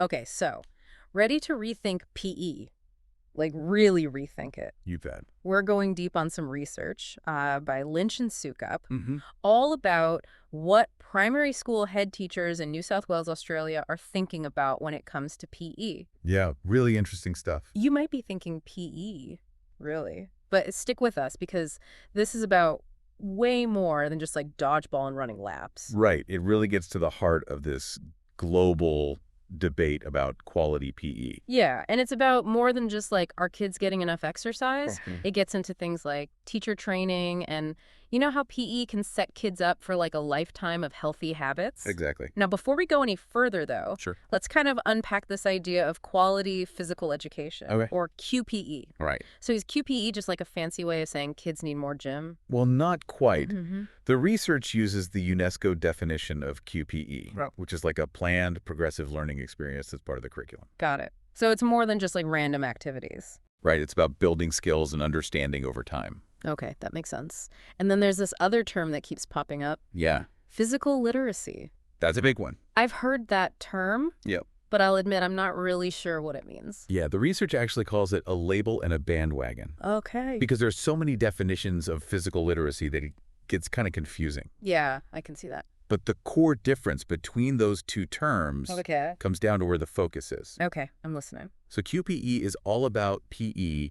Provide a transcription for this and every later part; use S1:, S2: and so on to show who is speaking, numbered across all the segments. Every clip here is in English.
S1: Okay, so ready to rethink PE, like really rethink it.
S2: You bet.
S1: We're going deep on some research by Lynch and Sukup,
S2: Mm-hmm.
S1: all about what primary school head teachers in New South Wales, Australia are thinking about when it comes to PE.
S2: Yeah, really interesting stuff.
S1: You might be thinking PE, really, but stick with us because this is about way more than just like dodgeball and running laps.
S2: Right. It really gets to the heart of this global debate about quality PE.
S1: Yeah, and it's about more than just like are kids getting enough exercise? It gets into things like teacher training and you know how PE can set kids up for like a lifetime of healthy habits?
S2: Exactly.
S1: Now, before we go any further though,
S2: Sure.
S1: let's kind of unpack this idea of quality physical education
S2: Okay.
S1: or QPE.
S2: Right.
S1: So is QPE just like a fancy way of saying kids need more gym?
S2: Well, not quite.
S1: Mm-hmm.
S2: The research uses the UNESCO definition of QPE,
S1: Right.
S2: which is like a planned progressive learning experience that's part of the curriculum.
S1: Got it. So it's more than just like random activities.
S2: Right. It's about building skills and understanding over time.
S1: Okay, that makes sense. And then there's this other term that keeps popping up,
S2: Yeah,
S1: physical literacy.
S2: that's a big one.
S1: I've heard that term,
S2: Yep.
S1: but I'll admit I'm not really sure what it means.
S2: Yeah, the research actually calls it a label and a bandwagon
S1: Okay.
S2: because there's so many definitions of physical literacy that it gets kind of confusing.
S1: Yeah, I can see that.
S2: But the core difference between those two terms
S1: Okay.
S2: comes down to where the focus is.
S1: Okay, I'm listening.
S2: So QPE is all about PE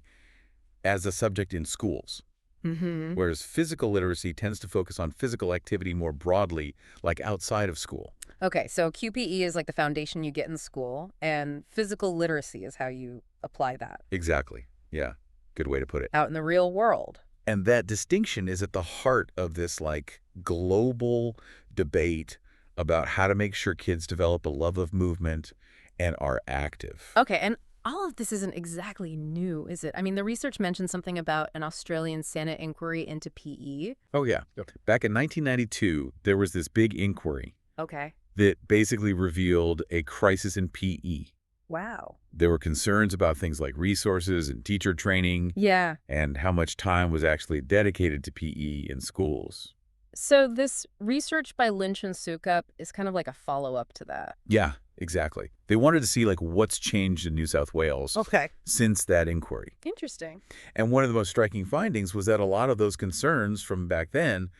S2: as a subject in schools,
S1: Mm-hmm.
S2: whereas physical literacy tends to focus on physical activity more broadly, like outside of school.
S1: Okay, so QPE is like the foundation you get in school, and physical literacy is how you apply that
S2: Exactly. Yeah, good way to put it.
S1: out in the real world.
S2: And that distinction is at the heart of this like global debate about how to make sure kids develop a love of movement and are active.
S1: Okay, and all of this isn't exactly new, is it? I mean, the research mentioned something about an Australian Senate inquiry into PE.
S2: Oh, yeah. Back in 1992, there was this big inquiry
S1: Okay.
S2: that basically revealed a crisis in PE.
S1: Wow.
S2: There were concerns about things like resources and teacher training
S1: Yeah.
S2: and how much time was actually dedicated to PE in schools.
S1: So this research by Lynch and Sukup is kind of like a follow-up to that.
S2: Yeah, exactly. They wanted to see like what's changed in New South Wales
S1: Okay.
S2: since that inquiry.
S1: Interesting.
S2: And one of the most striking findings was that a lot of those concerns from back then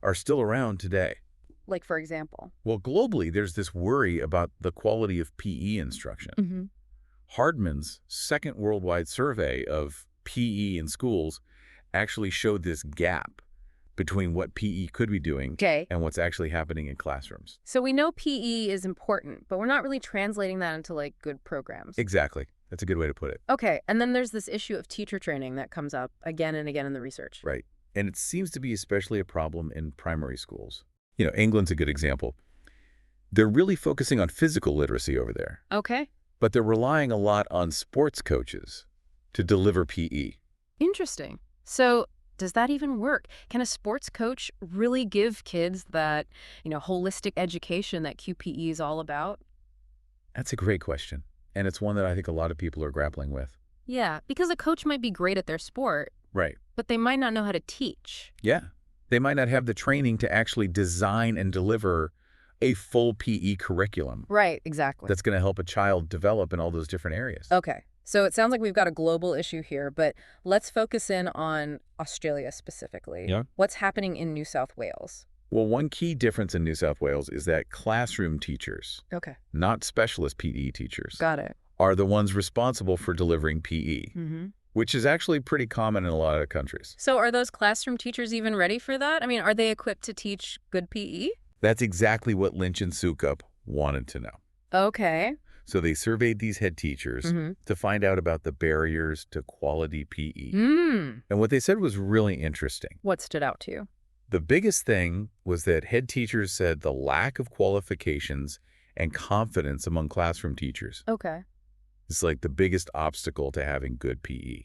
S2: are still around today.
S1: Like, for example.
S2: Well, globally, there's this worry about the quality of PE instruction.
S1: Mm-hmm.
S2: Hardman's second worldwide survey of PE in schools actually showed this gap between what PE could be doing
S1: Okay.
S2: and what's actually happening in classrooms.
S1: So we know PE is important, but we're not really translating that into, like, good programs.
S2: Exactly. That's a good way to put it.
S1: Okay, and then there's this issue of teacher training that comes up again and again in the research.
S2: Right. And it seems to be especially a problem in primary schools. You know, England's a good example. They're really focusing on physical literacy over there,
S1: Okay.
S2: but they're relying a lot on sports coaches to deliver PE.
S1: Interesting. So does that even work? Can a sports coach really give kids that, holistic education that QPE is all about?
S2: That's a great question. And it's one that I think a lot of people are grappling with.
S1: Yeah, because a coach might be great at their sport,
S2: Right.
S1: but they might not know how to teach.
S2: Yeah. They might not have the training to actually design and deliver a full PE curriculum
S1: Right, exactly.
S2: that's going to help a child develop in all those different areas.
S1: Okay, so it sounds like we've got a global issue here, but let's focus in on Australia specifically.
S2: Yeah.
S1: What's happening in New South Wales?
S2: Well, one key difference in New South Wales is that classroom teachers,
S1: Okay,
S2: not specialist PE teachers,
S1: got it.
S2: are the ones responsible for delivering PE,
S1: Mm-hmm.
S2: which is actually pretty common in a lot of countries.
S1: So are those classroom teachers even ready for that? I mean, are they equipped to teach good PE?
S2: That's exactly what Lynch and Sukup wanted to know.
S1: Okay.
S2: So they surveyed these head teachers
S1: Mm-hmm.
S2: to find out about the barriers to quality PE.
S1: Mm.
S2: And what they said was really interesting.
S1: What stood out to you?
S2: The biggest thing was that head teachers said the lack of qualifications and confidence among classroom teachers
S1: Okay.
S2: is like the biggest obstacle to having good PE.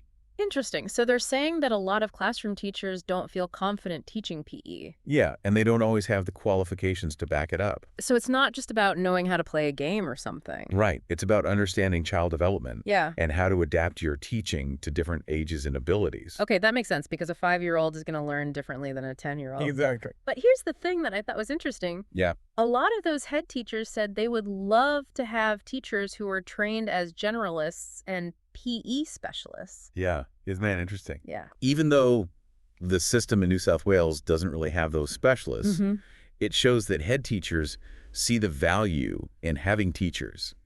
S1: Interesting. So they're saying that a lot of classroom teachers don't feel confident teaching PE.
S2: Yeah, and they don't always have the qualifications to back it up.
S1: So it's not just about knowing how to play a game or something.
S2: Right. It's about understanding child development
S1: Yeah.
S2: and how to adapt your teaching to different ages and abilities.
S1: Okay, that makes sense because a 5-year-old is going to learn differently than a 10-year-old.
S2: Exactly.
S1: But here's the thing that I thought was interesting.
S2: Yeah.
S1: A lot of those head teachers said they would love to have teachers who are trained as generalists and PE specialists.
S2: Yeah. Isn't that interesting?
S1: Yeah.
S2: Even though the system in New South Wales doesn't really have those specialists, it shows that head teachers see the value in having teachers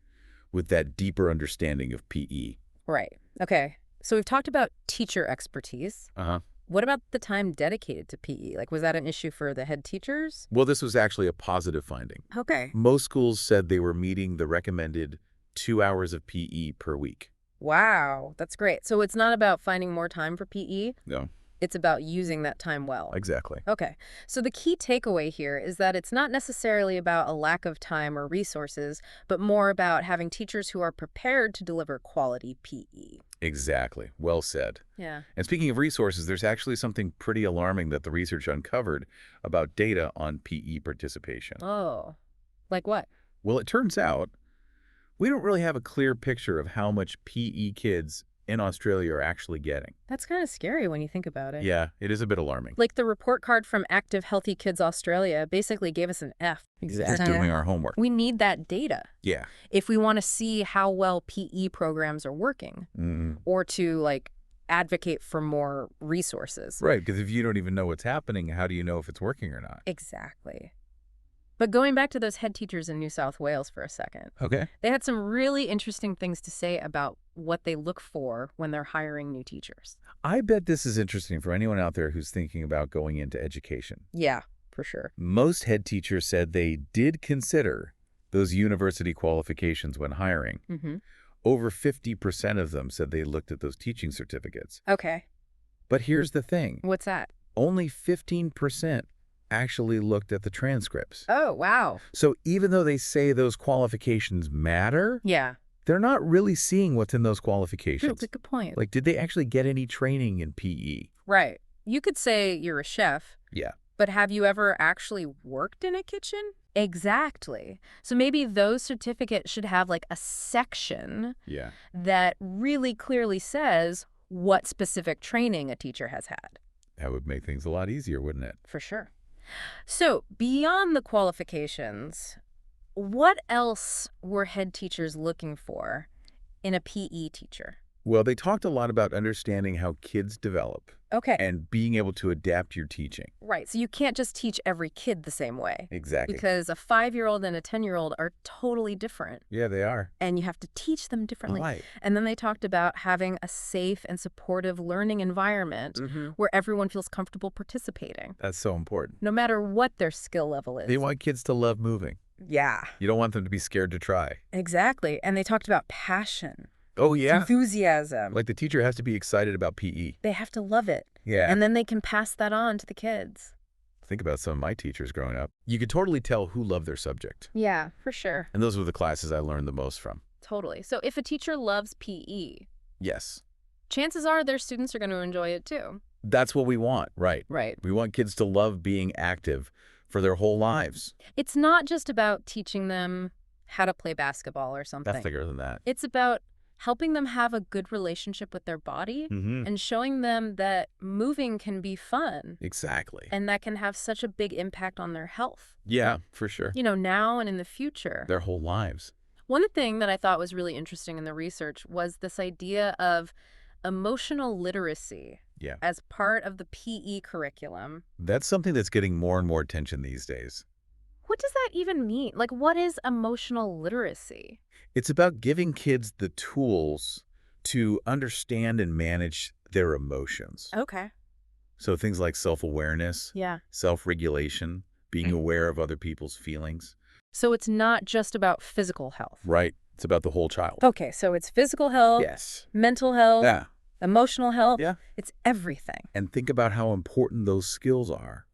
S2: with that deeper understanding of PE.
S1: Right. Okay. So we've talked about teacher expertise.
S2: Uh-huh.
S1: What about the time dedicated to PE? Like, was that an issue for the head teachers?
S2: Well, this was actually a positive finding.
S1: Okay.
S2: Most schools said they were meeting the recommended 2 hours of PE per week.
S1: Wow, that's great. So it's not about finding more time for PE.
S2: No,
S1: It's about using that time well.
S2: exactly.
S1: Okay. So the key takeaway here is that it's not necessarily about a lack of time or resources, but more about having teachers who are prepared to deliver quality PE.
S2: Exactly. Well said.
S1: Yeah.
S2: And speaking of resources, there's actually something pretty alarming that the research uncovered about data on PE participation.
S1: Oh, like what?
S2: Well, it turns out we don't really have a clear picture of how much PE kids in Australia are actually getting.
S1: That's kind of scary when you think about it.
S2: Yeah, it is a bit alarming.
S1: Like the report card from Active Healthy Kids Australia basically gave us an F.
S2: Just doing our homework.
S1: We need that data
S2: Yeah.
S1: if we want to see how well PE programs are working or to like advocate for more resources.
S2: Right, because if you don't even know what's happening, how do you know if it's working or not?
S1: Exactly. But going back to those head teachers in New South Wales for a second,
S2: Okay.
S1: they had some really interesting things to say about what they look for when they're hiring new teachers.
S2: I bet this is interesting for anyone out there who's thinking about going into education.
S1: Yeah, for sure.
S2: Most head teachers said they did consider those university qualifications when hiring. Over 50% of them said they looked at those teaching certificates.
S1: Okay.
S2: But here's the thing.
S1: What's that?
S2: Only 15% actually looked at the transcripts.
S1: Oh, wow.
S2: So even though they say those qualifications matter,
S1: Yeah.
S2: they're not really seeing what's in those qualifications.
S1: That's a good point.
S2: Like, did they actually get any training in PE?
S1: Right. You could say you're a chef,
S2: Yeah.
S1: but have you ever actually worked in a kitchen? Exactly. So maybe those certificates should have like a section
S2: Yeah.
S1: that really clearly says what specific training a teacher has had.
S2: That would make things a lot easier, wouldn't it?
S1: For sure. So beyond the qualifications, what else were head teachers looking for in a PE teacher?
S2: Well, they talked a lot about understanding how kids develop
S1: Okay.
S2: and being able to adapt your teaching.
S1: Right. So you can't just teach every kid the same way.
S2: Exactly.
S1: Because a 5-year-old and a 10-year-old are totally different.
S2: Yeah, they are.
S1: And you have to teach them differently.
S2: Right.
S1: And then they talked about having a safe and supportive learning environment where everyone feels comfortable participating,
S2: That's so important.
S1: no matter what their skill level is.
S2: They want kids to love moving.
S1: Yeah,
S2: You don't want them to be scared to try.
S1: exactly. And they talked about passion,
S2: Oh, yeah?
S1: enthusiasm.
S2: Like the teacher has to be excited about PE.
S1: They have to love it.
S2: Yeah.
S1: And then they can pass that on to the kids.
S2: Think about some of my teachers growing up. You could totally tell who loved their subject.
S1: Yeah, for sure.
S2: And those were the classes I learned the most from.
S1: Totally. So if a teacher loves PE,
S2: Yes.
S1: chances are their students are going to enjoy it too.
S2: That's what we want, right?
S1: Right.
S2: We want kids to love being active for their whole lives.
S1: It's not just about teaching them how to play basketball or something.
S2: That's bigger than that.
S1: It's about helping them have a good relationship with their body and showing them that moving can be fun
S2: Exactly.
S1: and that can have such a big impact on their health,
S2: Yeah, for sure.
S1: you know, now and in the future.
S2: Their whole lives.
S1: One thing that I thought was really interesting in the research was this idea of emotional literacy
S2: Yeah.
S1: as part of the PE curriculum.
S2: That's something that's getting more and more attention these days.
S1: What does that even mean? Like, what is emotional literacy?
S2: It's about giving kids the tools to understand and manage their emotions.
S1: Okay.
S2: So things like self-awareness,
S1: Yeah.
S2: self-regulation, being aware of other people's feelings.
S1: So it's not just about physical health.
S2: Right. It's about the whole child.
S1: Okay, so it's physical health,
S2: Yes.
S1: mental health,
S2: Yeah.
S1: emotional health.
S2: Yeah.
S1: It's everything.
S2: And think about how important those skills are,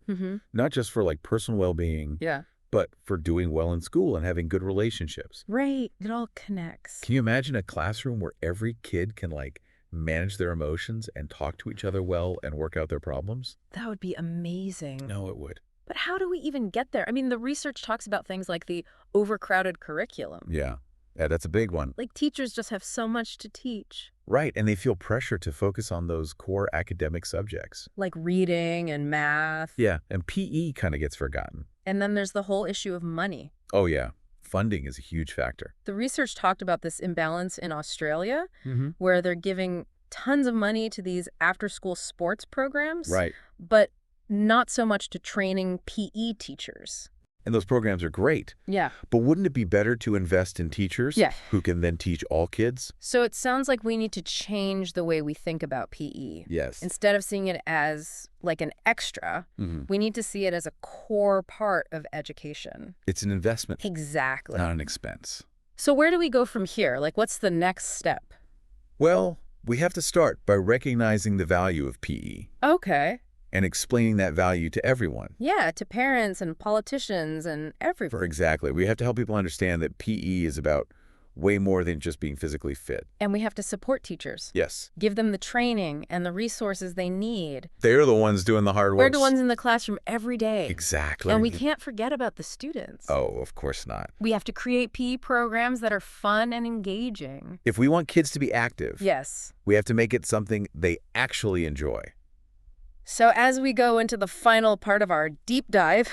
S2: not just for like personal well-being,
S1: Yeah.
S2: but for doing well in school and having good relationships.
S1: Right. It all connects.
S2: Can you imagine a classroom where every kid can like manage their emotions and talk to each other well and work out their problems?
S1: That would be amazing.
S2: No, it would.
S1: But how do we even get there? I mean, the research talks about things like the overcrowded curriculum.
S2: Yeah. Yeah, that's a big one.
S1: Like teachers just have so much to teach.
S2: Right, and they feel pressure to focus on those core academic subjects.
S1: Like reading and math.
S2: Yeah, and PE kind of gets forgotten.
S1: And then there's the whole issue of money.
S2: Oh, yeah. Funding is a huge factor.
S1: The research talked about this imbalance in Australia,
S2: Mm-hmm.
S1: where they're giving tons of money to these after-school sports programs,
S2: Right.
S1: but not so much to training PE teachers.
S2: And those programs are great.
S1: Yeah.
S2: But wouldn't it be better to invest in teachers
S1: Yeah.
S2: who can then teach all kids?
S1: So it sounds like we need to change the way we think about PE.
S2: Yes.
S1: Instead of seeing it as like an extra,
S2: Mm-hmm.
S1: we need to see it as a core part of education.
S2: It's an investment,
S1: Exactly.
S2: not an expense.
S1: So where do we go from here? Like, what's the next step?
S2: Well, we have to start by recognizing the value of PE
S1: Okay.
S2: and explaining that value to everyone.
S1: Yeah, to parents and politicians and everyone.
S2: Exactly. We have to help people understand that PE is about way more than just being physically fit.
S1: And we have to support teachers.
S2: Yes.
S1: Give them the training and the resources they need.
S2: They're the ones doing the hard work.
S1: We're the ones in the classroom every day.
S2: Exactly.
S1: And we can't forget about the students.
S2: Oh, of course not.
S1: We have to create PE programs that are fun and engaging.
S2: If we want kids to be active,
S1: Yes.
S2: we have to make it something they actually enjoy.
S1: So as we go into the final part of our deep dive,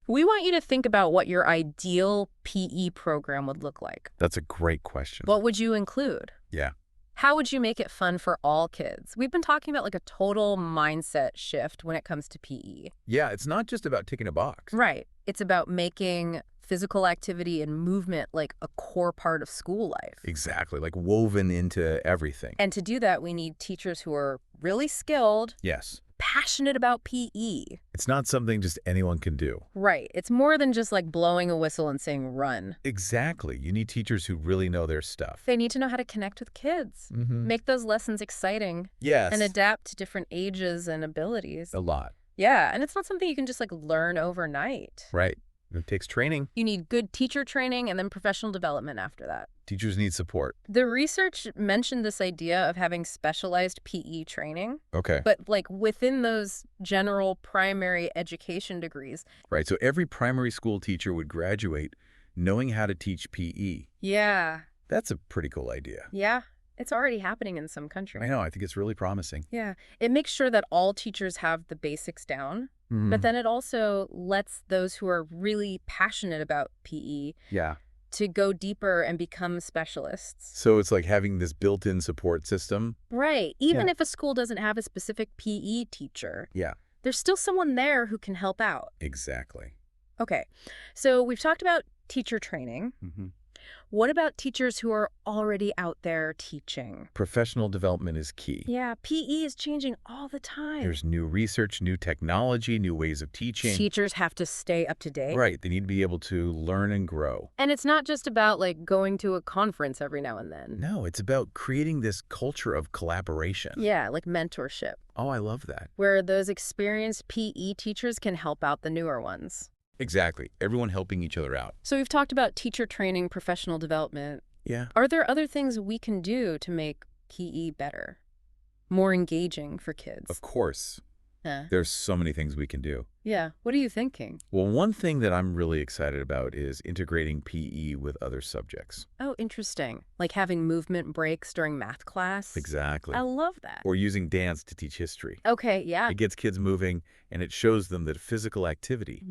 S1: we want you to think about what your ideal PE program would look like.
S2: That's a great question.
S1: What would you include?
S2: Yeah.
S1: How would you make it fun for all kids? We've been talking about like a total mindset shift when it comes to PE.
S2: Yeah, it's not just about ticking a box.
S1: Right. It's about making physical activity and movement like a core part of school life.
S2: Exactly, like woven into everything.
S1: And to do that, we need teachers who are really skilled,
S2: Yes.
S1: passionate about PE.
S2: It's not something just anyone can do.
S1: Right. It's more than just like blowing a whistle and saying run.
S2: Exactly. You need teachers who really know their stuff.
S1: They need to know how to connect with kids,
S2: Mm-hmm.
S1: make those lessons exciting,
S2: Yes.
S1: and adapt to different ages and abilities.
S2: A lot.
S1: Yeah, and it's not something you can just like learn overnight.
S2: Right. It takes training.
S1: You need good teacher training and then professional development after that.
S2: Teachers need support.
S1: The research mentioned this idea of having specialized PE training,
S2: Okay.
S1: but like within those general primary education degrees.
S2: Right. So every primary school teacher would graduate knowing how to teach PE.
S1: Yeah.
S2: That's a pretty cool idea.
S1: Yeah. It's already happening in some countries.
S2: I know. I think it's really promising.
S1: Yeah. It makes sure that all teachers have the basics down, but then it also lets those who are really passionate about PE
S2: Yeah.
S1: to go deeper and become specialists.
S2: So it's like having this built-in support system.
S1: Right. Even
S2: Yeah.
S1: if a school doesn't have a specific PE teacher,
S2: Yeah.
S1: there's still someone there who can help out.
S2: Exactly.
S1: Okay. So we've talked about teacher training.
S2: Mm-hmm.
S1: What about teachers who are already out there teaching?
S2: Professional development is key.
S1: Yeah, PE is changing all the time.
S2: There's new research, new technology, new ways of teaching.
S1: Teachers have to stay up to date.
S2: Right. They need to be able to learn and grow.
S1: And it's not just about like going to a conference every now and then.
S2: No, it's about creating this culture of collaboration.
S1: Yeah, like mentorship,
S2: Oh, I love that.
S1: where those experienced PE teachers can help out the newer ones.
S2: Exactly. Everyone helping each other out.
S1: So we've talked about teacher training, professional development.
S2: Yeah.
S1: Are there other things we can do to make PE better, more engaging for kids?
S2: Of course. There's so many things we can do.
S1: Yeah. What are you thinking?
S2: Well, one thing that I'm really excited about is integrating PE with other subjects.
S1: Oh, interesting. Like having movement breaks during math class.
S2: Exactly.
S1: I love that.
S2: Or using dance to teach history.
S1: Okay, yeah.
S2: It gets kids moving, and it shows them that physical activity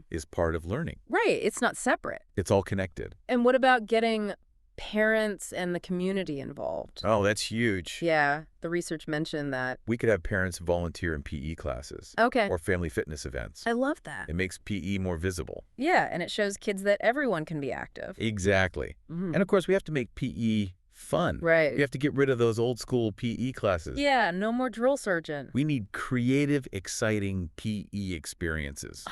S2: is part of learning.
S1: Right. It's not separate.
S2: It's all connected.
S1: And what about getting parents and the community involved?
S2: Oh, that's huge.
S1: Yeah, the research mentioned that.
S2: We could have parents volunteer in PE classes
S1: Okay.
S2: or family fitness events.
S1: I love that.
S2: It makes PE more visible.
S1: Yeah, and it shows kids that everyone can be active.
S2: Exactly. And of course, we have to make PE fun.
S1: Right.
S2: We have to get rid of those old school PE classes.
S1: Yeah, no more drill sergeant.
S2: We need creative, exciting PE experiences.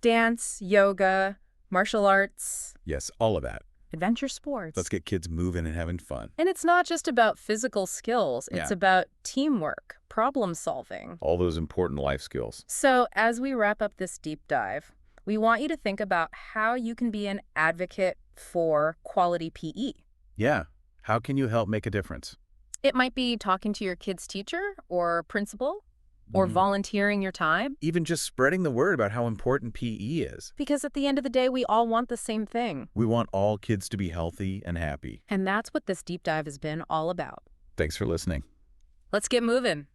S1: Dance, yoga, martial arts,
S2: Yes, all of that.
S1: adventure sports.
S2: Let's get kids moving and having fun.
S1: And it's not just about physical skills. It's
S2: Yeah.
S1: about teamwork, problem solving.
S2: All those important life skills.
S1: So as we wrap up this deep dive, we want you to think about how you can be an advocate for quality PE.
S2: Yeah. How can you help make a difference?
S1: It might be talking to your kid's teacher or principal or
S2: Mhm.
S1: volunteering your time.
S2: Even just spreading the word about how important PE is.
S1: Because at the end of the day, we all want the same thing.
S2: We want all kids to be healthy and happy.
S1: And that's what this deep dive has been all about.
S2: Thanks for listening.
S1: Let's get moving.